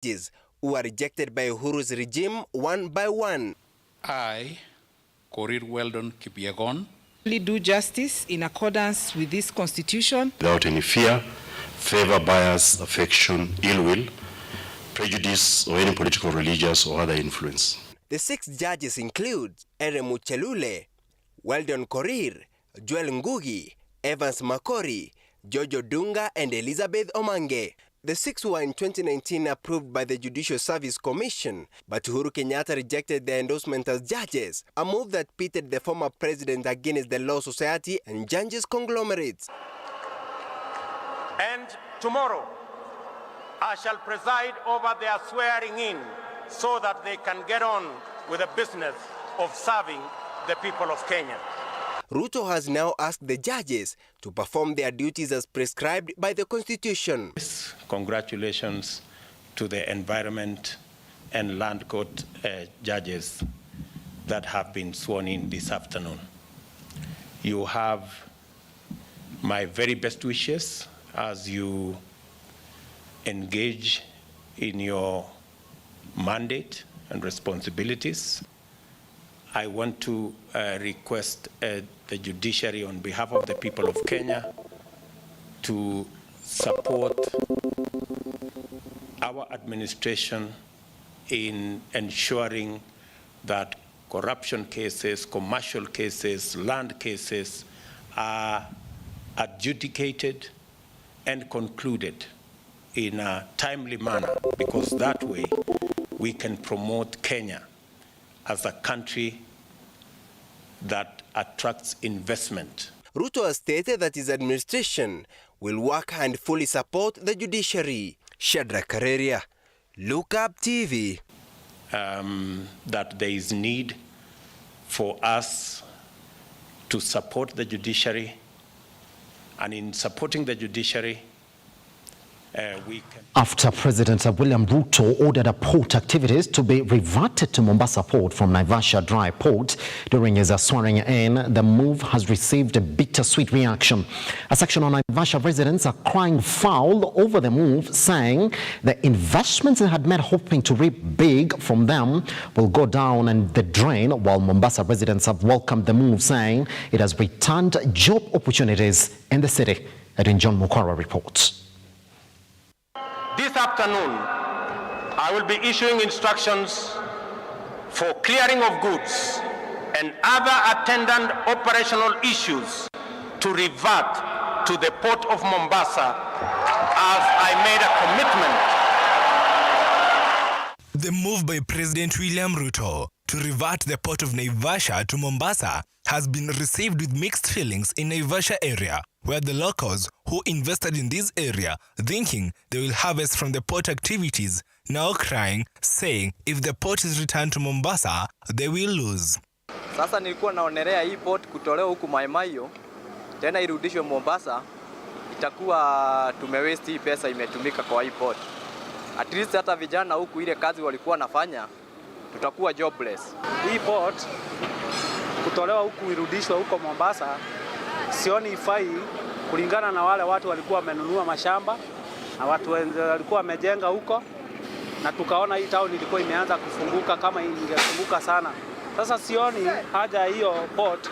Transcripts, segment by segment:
judges who were rejected by Uhuru's regime one by one. I, Korir Weldon Kipyegon, do justice in accordance with this constitution. Without any fear, favor, bias, affection, ill will, prejudice, or any political, religious, or other influence. The 6 judges include Eremu Chelule, Weldon Korir, Joel Ngugi, Evans Makori, Jojo Dunga, and Elizabeth Omange. The 6 were in 2019 approved by the Judicial Service Commission, but Uhuru Kenyatta rejected their endorsement as judges, a move that pitted the former president against the Law Society and judges conglomerates. And tomorrow, I shall preside over their swearing in so that they can get on with the business of serving the people of Kenya. Ruto has now asked the judges to perform their duties as prescribed by the Constitution. Congratulations to the Environment and Land Court judges that have been sworn in this afternoon. You have my very best wishes as you engage in your mandate and responsibilities. I want to request the judiciary on behalf of the people of Kenya to support our administration in ensuring that corruption cases, commercial cases, land cases are adjudicated and concluded in a timely manner, because that way we can promote Kenya as a country that attracts investment. Ruto has stated that his administration will work and fully support the judiciary. Shadrack Kareria, Look Up TV. That there is need for us to support the judiciary, and in supporting the judiciary, we can... After President William Ruto ordered port activities to be reverted to Mombasa Port from Naivasha Dry Port during his swearing in, the move has received a bittersweet reaction. A section of Naivasha residents are crying foul over the move, saying the investments they had made hoping to reap big from them will go down in the drain, while Mombasa residents have welcomed the move, saying it has returned job opportunities in the city. Edwin John Mukwara reports. This afternoon, I will be issuing instructions for clearing of goods and other attendant operational issues to revert to the Port of Mombasa as I made a commitment. The move by President William Ruto to revert the Port of Naivasha to Mombasa has been received with mixed feelings in Naivasha area, where the locals who invested in this area thinking they will harvest from the port activities now crying, saying if the port is returned to Mombasa, they will lose. Sasa nilikuwa naonelea hii port kutolewa huku Maimaio tena irudishwe Mombasa, itakuwa tumewaste hii pesa imetumika kwa hii port. At least hata vijana huku ile kazi walikuwa nafanya tutakuwa jobless. Hii port kutolewa huku irudishwe huko Mombasa sioni ifai, kulingana na wale watu walikuwa wamenunua mashamba na watu walikuwa wamejenga huko, na tukaona hii town ilikuwa imeanza kufunguka kama ingefunguka sana. Sasa sioni haja hiyo port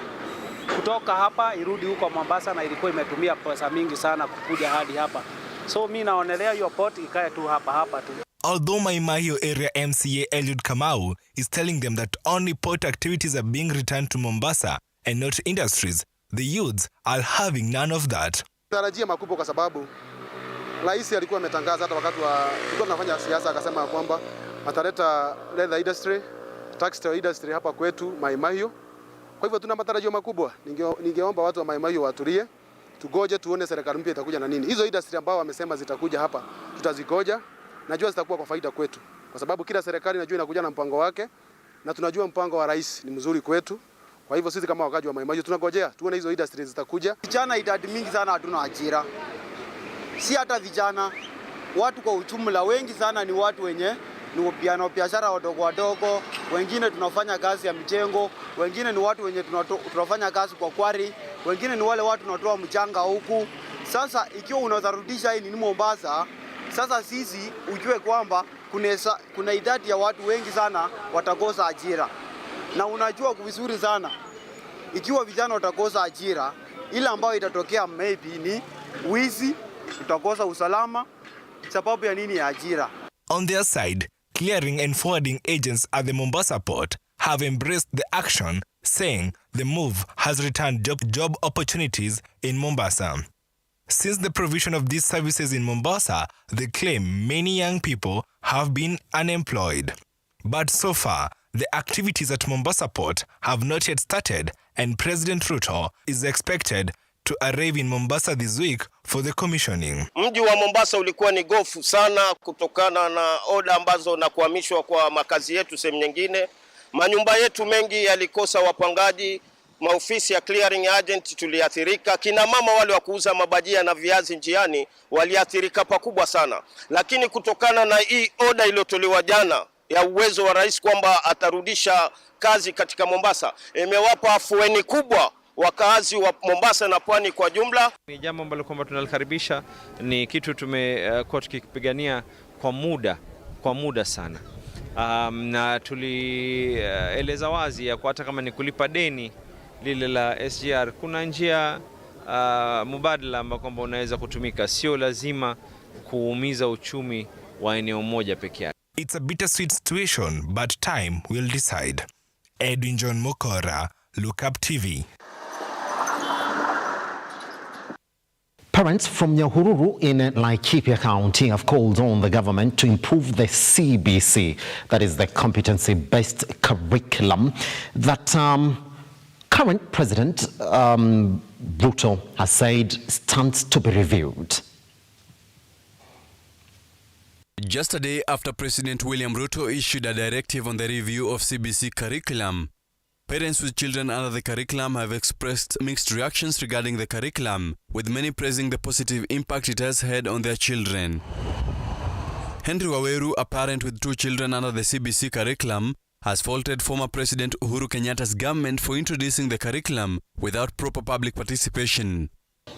kutoka hapa irudi huko Mombasa, na ilikuwa imetumia pesa mingi sana kukuja hadi hapa. So mimi naonelea hiyo port ikae tu hapa tu. Although Maimaio area MCA Eliud Kamau is telling them that only port activities are being returned to Mombasa and not industries, the youths are having none of that. Tarajia makubwa kwa sababu rais alikuwa ametangaza hata wakati tulikuwa tunafanya siasa, akasema kwamba ataleta leather industry, textile industry hapa kwetu Maimaio. Kwa hivyo tuna matarajio makubwa. Ningeomba watu wa Maimaio watulie, tugoje tuone serikali mpya itakuja na nini. Hizo industry ambao wamesema zitakuja hapa, tutazigoja. Najua zitakuwa kwa faida kwetu, kwa sababu kila serikali najua inakuja na mpango wake, na tunajua mpango wa rais ni mzuri kwetu. Kwa hivyo sisi kama wakaji wa Maimaio tunangojea tuone hizo industries zitakuja. Vijana idadi mingi sana hatuna ajira. Si hata vijana, watu kwa ujumla wengi sana ni watu wenye ni biashara wadogo wadogo, wengine tunafanya kazi ya mjengo, wengine ni watu wenye tunafanya kazi kwa kwari, wengine ni wale watu tunatoa mchanga huku. Sasa ikiwa unaweza rudisha hii ni Mombasa, sasa sisi ujue kwamba kuna idadi ya watu wengi sana watakosa ajira. Na unajua vizuri sana, ikiwa vijana watakosa ajira, ile ambayo itatokea maybe ni wizi, utakosa usalama, sababu ya nini? Ya ajira. On their side, clearing and forwarding agents at the Mombasa port have embraced the action, saying the move has returned job opportunities in Mombasa. Since the provision of these services in Mombasa, they claim many young people have been unemployed. But so far, the activities at Mombasa port have not yet started, and President Ruto is expected to arrive in Mombasa this week for the commissioning. Mji wa Mombasa ulikuwa ni gofu sana kutokana na oda ambazo na kuhamishwa kwa makazi yetu sehemu nyingine. Manyumba yetu mengi yalikosa wapangaji, maofisi ya clearing agent tuliathirika, kina mama wale wa kuuza mabajia na viazi njiani waliathirika pakubwa sana. Lakini kutokana na hii oda iliyotolewa jana ya uwezo wa rais kwamba atarudisha kazi katika Mombasa, imewapa afueni kubwa wakazi wa Mombasa na pwani kwa jumla. Ni jambo ambalo kwamba tunalikaribisha, ni kitu tumekuwa tukipigania kwa muda sana. Na tulieleza wazi ya kwa hata kama ni kulipa deni lile la SGR, kuna njia mubadala ambao kwamba unaweza kutumika, sio lazima kuumiza uchumi wa eneo moja peke yake. It's a bittersweet situation, but time will decide. Edwin John Mokora, Look Up TV. Parents from Nyahururu in Laikipia County have called on the government to improve the CBC, that is the competency-based curriculum, that current President Ruto has said stands to be reviewed. Just a day after President William Ruto issued a directive on the review of CBC curriculum, parents with children under the curriculum have expressed mixed reactions regarding the curriculum, with many praising the positive impact it has had on their children. Henry Waweru, a parent with 2 children under the CBC curriculum, has faulted former President Uhuru Kenyatta's government for introducing the curriculum without proper public participation.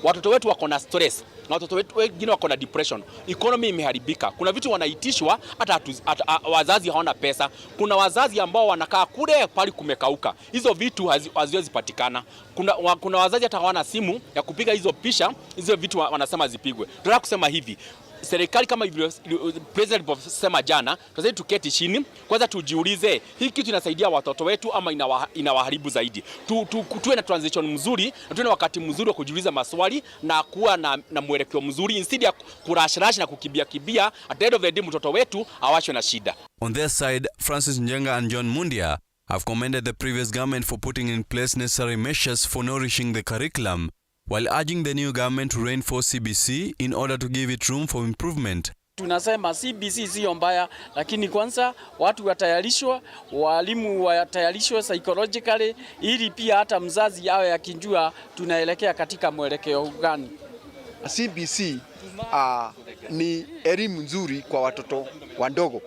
Watoto wetu wako na stress, na watoto wetu wengine wako na depression. Economy imeharibika. Kuna vitu wanaitishwa hata wazazi hawana pesa. Kuna wazazi ambao wanakaa kule pali kumekauka. Hizo vitu haziwezi patikana. Kuna wazazi hata hawana simu ya kupiga hizo picha, hizo vitu wanasema zipigwe. Tunataka kusema hivi, serikali kama hivyo president alisema jana, tunataka tuketi chini kwanza tujiulize hii kitu inasaidia watoto wetu ama inawaharibu zaidi. Tuwe na transition mzuri, tuwe na wakati mzuri wa kujiuliza maswali na kuwa na mwelekeo mzuri instead ya kurashrash na kibia at the end of the day mtoto wetu awashwe na shida. On their side, Francis Njenga and John Mundia have commended the previous government for putting in place necessary measures for nourishing the curriculum, while urging the new government to reinforce CBC in order to give it room for improvement. Tunasema CBC sio mbaya, lakini kwanza watu watayarishwa, walimu watayarishwa psychologically, ili pia hata mzazi awe akijua tunaelekea katika mwelekeo gani. CBC ni elimu nzuri kwa watoto wadogo.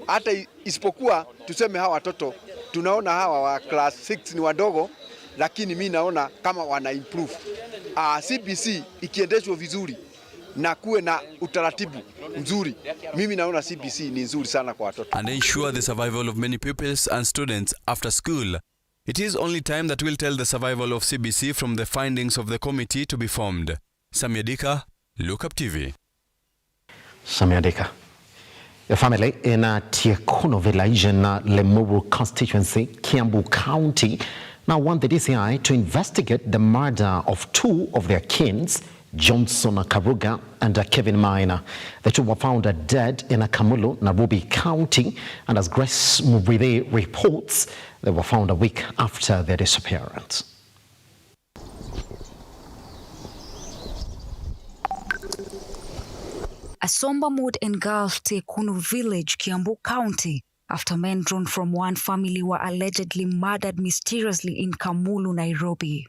Hata isipokuwa tuseme hawa watoto tunaona hawa wa class 6 ni wadogo, lakini mimi naona kama wana improve. CBC ikiendeshwa vizuri na kuwe na utaratibu mzuri, mimi naona CBC ni nzuri sana kwa watoto. And ensure the survival of many pupils and students after school. It is only time that will tell the survival of CBC from the findings of the committee to be formed. Samia Dika, Look Up TV. Samia Dika. A family in Tiekuno village in Lemuru constituency, Kiambu County, now want the DCI to investigate the murder of 2 of their kins, Johnson Karuga and Kevin Maina. The 2 were found dead in Kamulu, Nairobi County, and as Grace Mubide reports, they were found a week after their disappearance. A somber mood engulfed Tiekuno village, Kiambu County, after men drawn from one family were allegedly murdered mysteriously in Kamulu, Nairobi.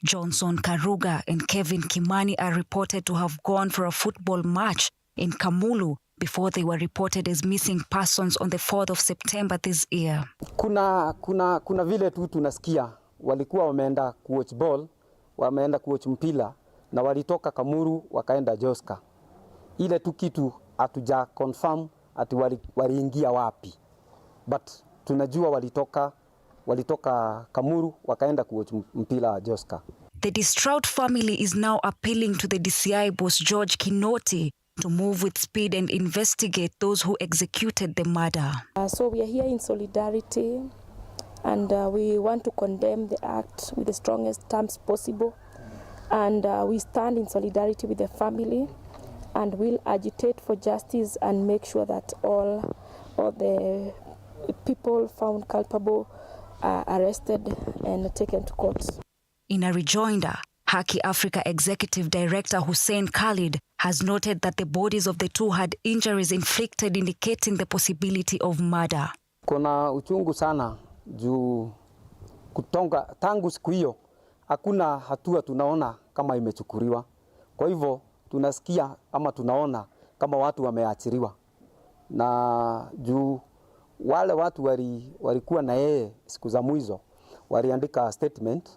Johnson Karuga and Kevin Kimani are reported to have gone for a football match in Kamulu before they were reported as missing persons on the 4th of September this year. Kuna vile tu tunasikia walikuwa wameenda kuwatch ball, wameenda kuwatch mpira na walitoka Kamulu wakaenda Joska. ile tu kitu hatuja confirm ati waliingia wapi, but tunajua walitoka Kamuru wakaenda kuwatch mpira wa Joska. The distraught family is now appealing to the DCI boss George Kinoti to move with speed and investigate those who executed the murder. So we are here in solidarity, and we want to condemn the act with the strongest terms possible, and we stand in solidarity with the family, and will agitate for justice and make sure that all the people found culpable are arrested and taken to court. In a rejoinder, Haki Africa Executive Director Hussein Khalid has noted that the bodies of the two had injuries inflicted, indicating the possibility of murder. Kuna uchungu sana juu tangu siku hiyo hakuna hatua tunaona kama imechukuliwa. Kwa hivyo tunasikia ama tunaona kama watu wameachiliwa, na juu wale watu walikuwa na yeye siku za mwizo waliandika statement,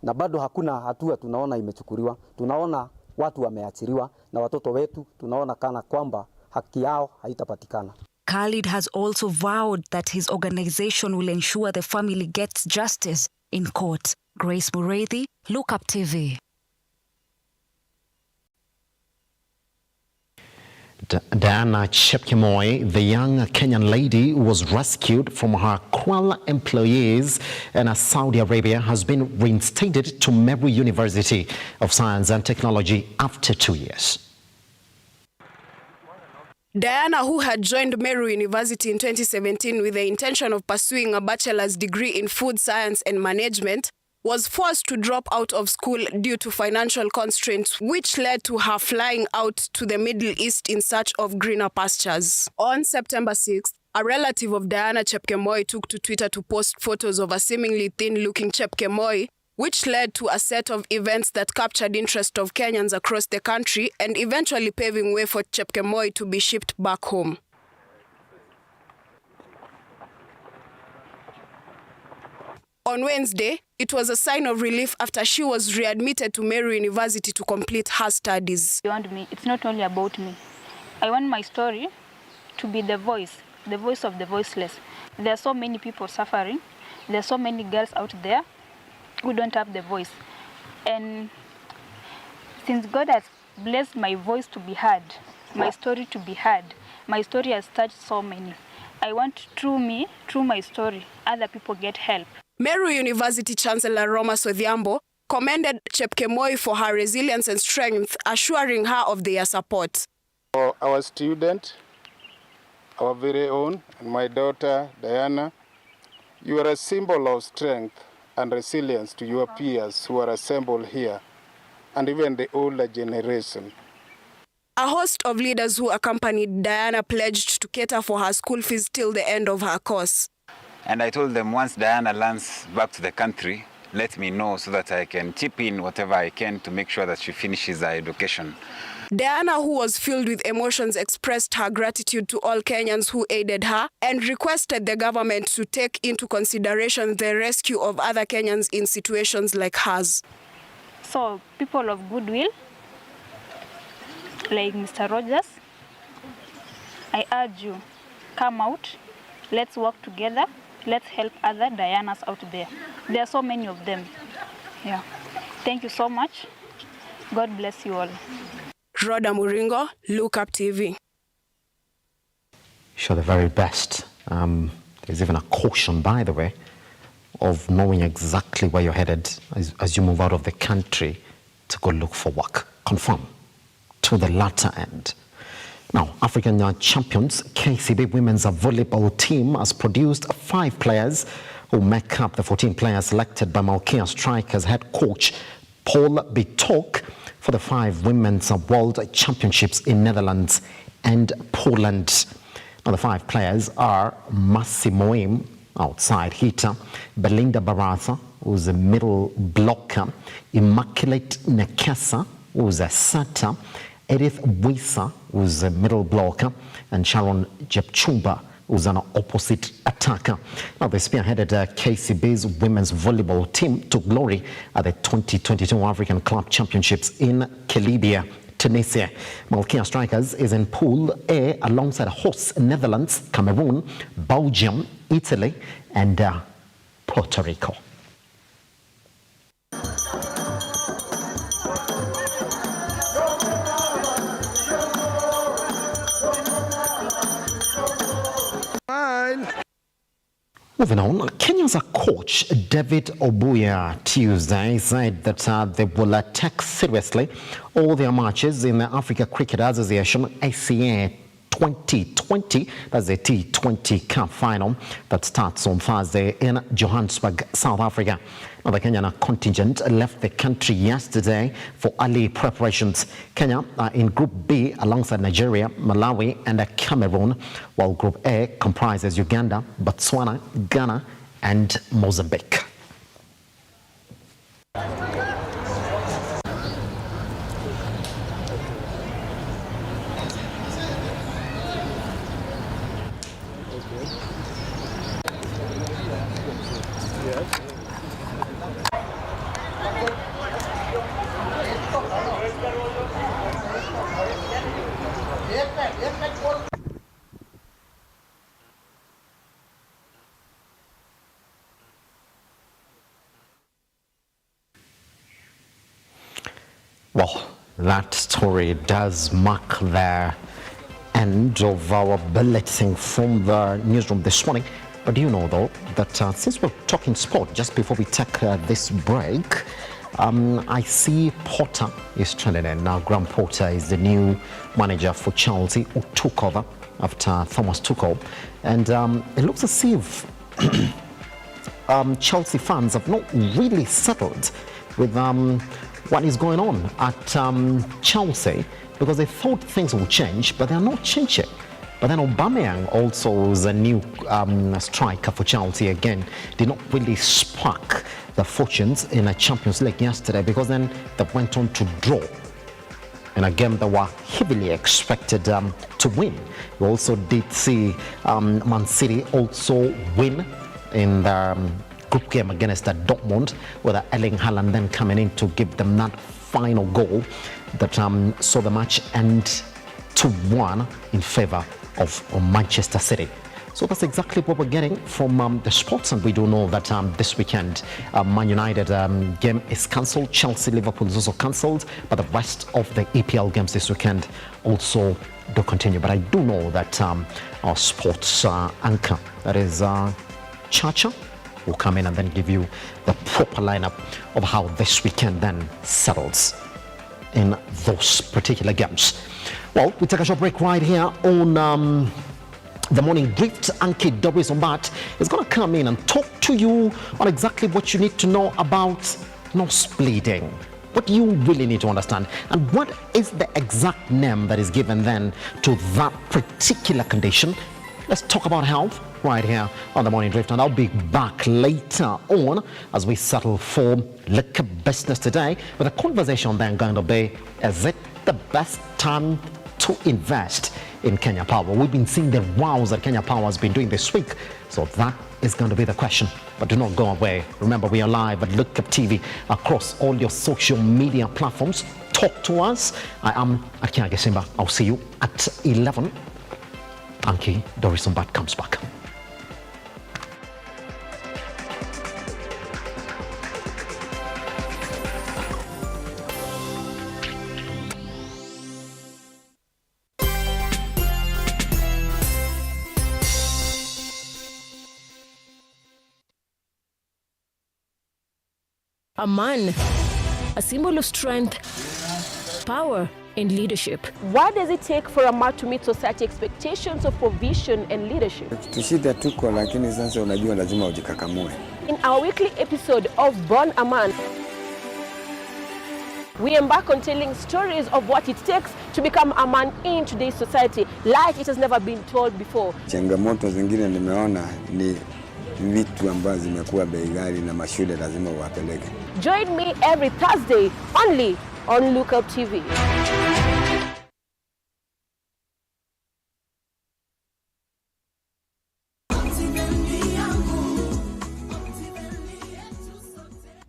na bado hakuna hatua tunaona imechukuliwa. Tunaona watu wameachiliwa na watoto wetu tunaona kana kwamba haki yao haitapatikana. Khalid has also vowed that his organization will ensure the family gets justice in court. Grace Mureithi, Look Up TV. Diana Chepkemoi, the young Kenyan lady who was rescued from her cruel employees in Saudi Arabia, has been reinstated to Meru University of Science and Technology after 2 years. Diana, who had joined Meru University in 2017 with the intention of pursuing a bachelor's degree in food science and management, was forced to drop out of school due to financial constraints, which led to her flying out to the Middle East in search of greener pastures. On September 6th, a relative of Diana Chepkemoi took to Twitter to post photos of a seemingly thin-looking Chepkemoi, which led to a set of events that captured interest of Kenyans across the country and eventually paving way for Chepkemoi to be shipped back home. On Wednesday, it was a sign of relief after she was readmitted to Meru University to complete her studies. Beyond me, it's not only about me. I want my story to be the voice of the voiceless. There are so many people suffering. There are so many girls out there who don't have the voice. And since God has blessed my voice to be heard, my story to be heard, my story has touched so many. I want through me, through my story, other people get help. Meru University Chancellor Roma Sodhiambo commended Chepkemoi for her resilience and strength, assuring her of their support. For our student, our very own, and my daughter Diana, you are a symbol of strength and resilience to your peers who are assembled here, and even the older generation. A host of leaders who accompanied Diana pledged to cater for her school fees till the end of her course. And I told them, once Diana lands back to the country, let me know so that I can chip in whatever I can to make sure that she finishes her education. Diana, who was filled with emotions, expressed her gratitude to all Kenyans who aided her and requested the government to take into consideration the rescue of other Kenyans in situations like hers. So, people of goodwill, like Mr. Rogers, I urge you, come out, let's work together. Let's help other Dianas out there. There are so many of them. Yeah. Thank you so much. God bless you all. Rhoda Muringo, Look Up TV. Sure, the very best. There's even a caution, by the way, of knowing exactly where you're headed as you move out of the country to go look for work. Confirm to the latter end. Now, African champions KCB women's volleyball team has produced 5 players who make up the 14 players selected by Malkia Strikers head coach Paul Bitok for the 5 women's world championships in Netherlands and Poland. Now, the 5 players are Massimoim, outside hitter, Belinda Barasa, who's a middle blocker, Immaculate Nekesa, who's a setter, Edith Wisa, who's a middle blocker, and Sharon Jepchumba, who's an opposite attacker. Now, they spearheaded KCB's women's volleyball team to glory at the 2022 African Club Championships in Kelibia, Tunisia. Malkia Strikers is in Pool A alongside hosts Netherlands, Cameroon, Belgium, Italy, and Puerto Rico. Moving on, Kenya's coach David Obuya Tuesday said that they will take seriously all their matches in the Africa Cricket Association ACA 2020, that's the T20 Cup final that starts on Thursday in Johannesburg, South Africa. Now, the Kenyan contingent left the country yesterday for early preparations. Kenya are in Group B alongside Nigeria, Malawi, and Cameroon, while Group A comprises Uganda, Botswana, Ghana, and Mozambique. Well, that story does mark the end of our bulletin from the newsroom this morning. But do you know, though, that since we're talking sport, just before we take this break, I see Potter is trending in. Now, Graham Potter is the new manager for Chelsea, who took over after Thomas Tuchel. And it looks as if Chelsea fans have not really settled with what is going on at Chelsea, because they thought things would change, but they're not changing. But then Aubameyang, also is a new striker for Chelsea again, did not really spark the fortunes in a Champions League yesterday, because then they went on to draw in a game that were heavily expected to win. We also did see Man City also win in the group game against Dortmund, with Erling Haaland then coming in to give them that final goal that saw the match end 2-1 in favour of Manchester City. So that's exactly what we're getting from the sports, and we do know that this weekend Man United game is cancelled. Chelsea-Liverpool is also cancelled, but the rest of the EPL games this weekend also do continue. But I do know that our sports anchor, that is Chacha, will come in and then give you the proper lineup of how this weekend then settles in those particular games. Well, we take a short break right here on the morning drift. Ankey Dorice is going to come in and talk to you on exactly what you need to know about nose bleeding. What do you really need to understand, and what is the exact name that is given then to that particular condition? Let's talk about health right here on the morning drift, and I'll be back later on as we settle for liquor business today, with a conversation then going to be, is it the best time to invest in Kenya Power? We've been seeing the wows that Kenya Power has been doing this week, so that is going to be the question. But do not go away. Remember, we are live at Look Up TV across all your social media platforms. Talk to us. I am at Kiage Simba. I'll see you at 11. Ankey Dorice comes back. A man, a symbol of strength, power, and leadership. What does it take for a man to meet society expectations of provision and leadership? Tushida tuko, lakini sasa unajua lazima ujikakamue. In our weekly episode of Born a Man, we embark on telling stories of what it takes to become a man in today's society, like it has never been told before. Changamoto zingine nimeona ni vitu ambazo zimekuwa bei ghali na mashule lazima uwapeleke. Join me every Thursday only on Look Up TV.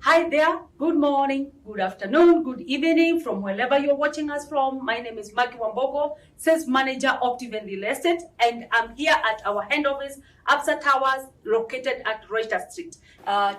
Hi there, Good morning, good afternoon, good evening from wherever you're watching us from. My name is Maki Wamboko, Sales Manager, Optiven Real Estate, and I'm here at our head office, Absa Towers, located at Reuters Street.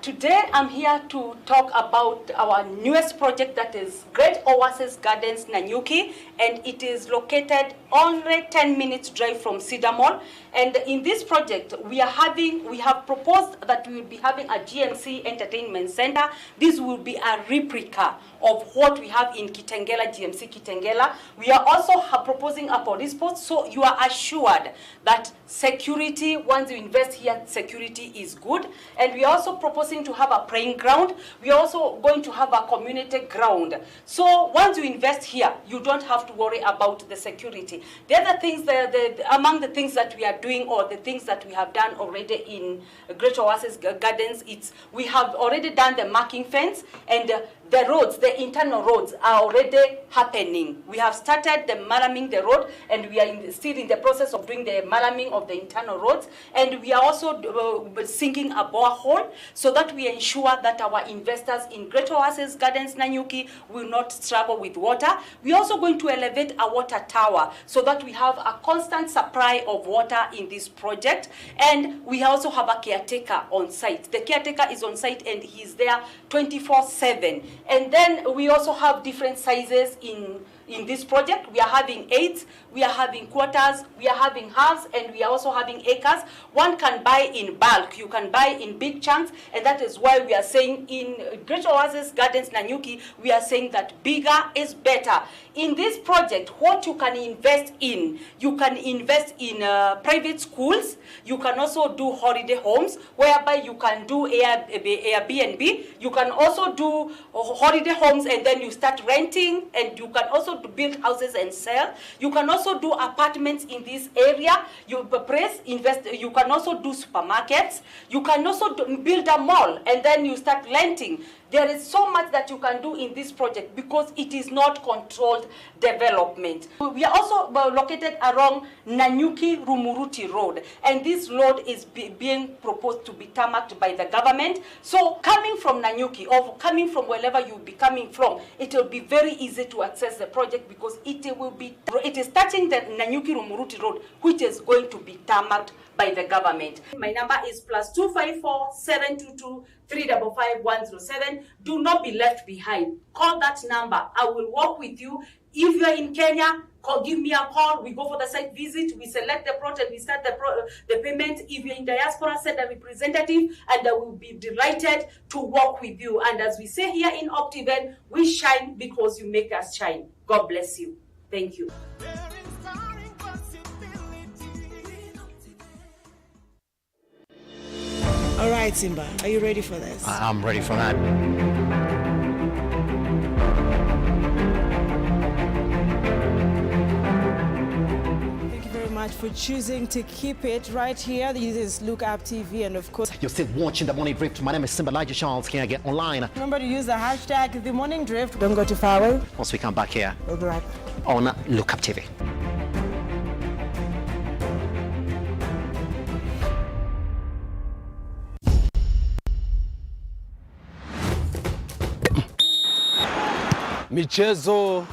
Today, I'm here to talk about our newest project, that is Great Oasis Gardens, Nanyuki, and it is located only 10 minutes drive from Cedar Mall. And in this project, we have proposed that we will be having a GMC Entertainment Center. This will be a replica of what we have in Kitengela, GMC Kitengela. We are also proposing a police post, so you are assured that security, once you invest here, security is good. And we are also proposing to have a playing ground. We are also going to have a community ground. So once you invest here, you don't have to worry about the security. The other things, among the things that we are doing, or the things that we have done already in Great Oasis Gardens, we have already done the marking fence, and the roads, the internal roads are already happening. We have started the maraming the road, and we are still in the process of doing the maraming of the internal roads. And we are also sinking a borehole so that we ensure that our investors in Great Oasis Gardens, Nanyuki, will not struggle with water. We are also going to elevate a water tower so that we have a constant supply of water in this project. And we also have a caretaker on site. The caretaker is on site, and he's there 24/7. And then we also have different sizes in this project. We are having 8, we are having quarters, we are having halves, and we are also having acres. One can buy in bulk, you can buy in big chunks, and that is why we are saying in Great Oasis Gardens, Nanyuki, we are saying that bigger is better. In this project, what you can invest in, you can invest in private schools. You can also do holiday homes, whereby you can do Airbnb. You can also do holiday homes, and then you start renting, and you can also build houses and sell. You can also do apartments in this area. You can also do supermarkets. You can also build a mall, and then you start renting. There is so much that you can do in this project because it is not controlled development. We are also located along Nanyuki Rumuruti Road, and this road is being proposed to be tarmacked by the government. So coming from Nanyuki, or coming from wherever you'll be coming from, it will be very easy to access the project because it is touching the Nanyuki Rumuruti Road, which is going to be tarmacked by the government. My number is +254 722 355 107. Do not be left behind. Call that number. I will work with you. If you are in Kenya, give me a call. We go for the site visit. We select the project. We start the payment. If you're in diaspora, send a representative, and I will be delighted to work with you. And as we say here in Optiven, we shine because you make us shine. God bless you. Thank you. All right, Simba, are you ready for this? I'm ready for that. Thank you very much for choosing to keep it right here. This is Look Up TV, and of course, You're still watching The Morning Drift. My name is Simba Kiage online. Remember to use the hashtag The Morning Drift. Don't go too far away. Once we come back here, we'll be right back on Look Up TV. Michezo